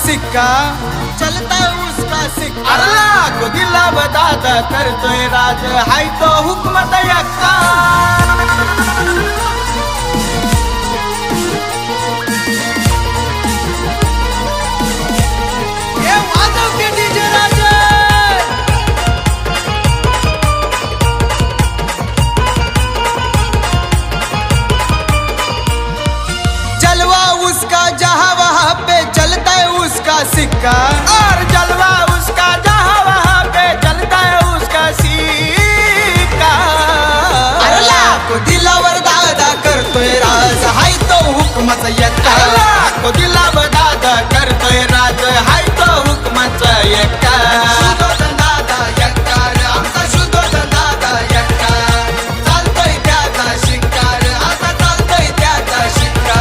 सिक्का चलता उसका सिक्का अल्लाह को दिला बदादा करतोय राज हाय तो हुकमत यक्का ये वाजव के डीजे राजा जलवा उसका जहां वहां पे चलता है उसका सिक्का और जलवा उसका जहां वहां पे चलता है उसका सिक्का अल्लाह को दिलावर दादा करतोय राज हाय तो हुकमाचा यक्का अल्लाह को दिलावर दादा करतोय राज हाय तो हुकमाचा यक्का सुदोधन दादा यक्का आमचा सुदोधन दादा यक्का चालतोय त्याचा शिक्कार आता चालतोय त्याचा शिक्का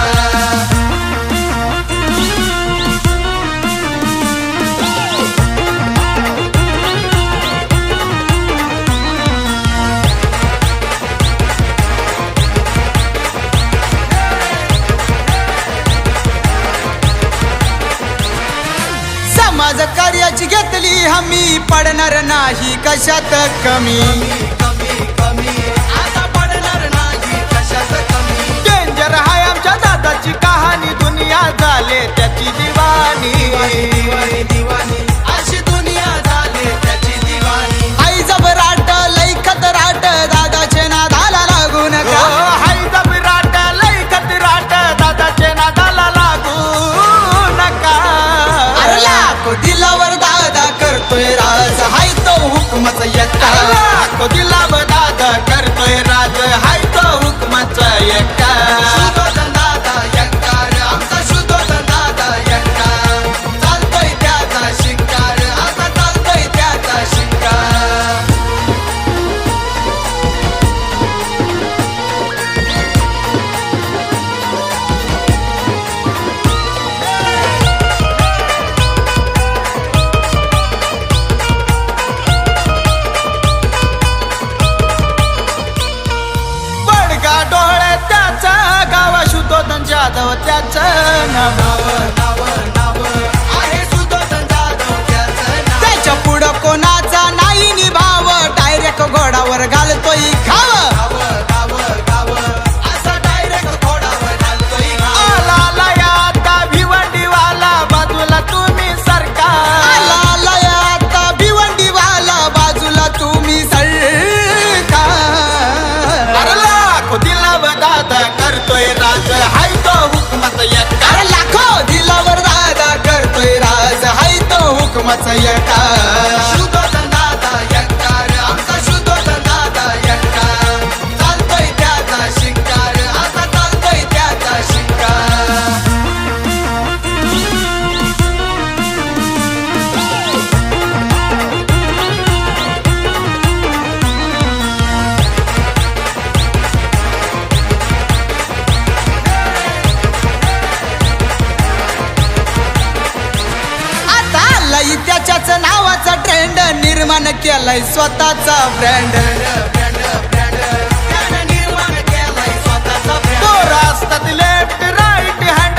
समाज कार्याची घेतली हमी पडणार नाही कशात कमी आता पडणार नाही कशात कमी डेंजर हाय आमच्या दादाची कहाणी दुनिया झाले त्याची दिवाणी अशी दुनिया झाले त्याची दिवाणी आई जबराट लैखत राट दादाचे नादाला लागू नका आई जबराट लैखत राट दादाचे नादाला लागू नका को दिलावर दादा करतोय राज हाय तो हुकमाचा यक्का को दिलावर दादा करतोय राज हाय तो हुकमाचा यक्का सुदोधन दादा यक्का आमचा सुदोधन दादा यक्का चालतोय त्याचा शिक्कार आता चालतोय त्याचा शिक्कार डोळे त्याचा गावा सुदोधन जाधव त्याचं नाव आहे सुदोधन जाधव त्याचं त्याच्या पुढं कोणाचा नाही निभाव डायरेक्ट घोडावर घालतोय खाव असा डायरेक्ट घोडावर घालतोय आला आता भिवंडीवाला बाजूला तुम्ही सरकार आला आता भिवंडीवाला बाजूला तुम्ही सरकार दिलावर दादा करतोय राज हाय तो हुकमाचा यक्का लाखो दिलावर दादा करतोय राज हाय तो हुकमाचा यक्का सुदोधन दादा यक्का आमचा सुदोधन दादा यक्का चालतोय त्याचा शिक्कार आता चालतोय त्याचा शिक्कार त्याच्याच नावाचा ट्रेंड निर्माण केलाय स्वतःचा ब्रँड निर्माण केलाय स्वतःचा ब्रँड तो रास्तात लेफ्ट राईट हँड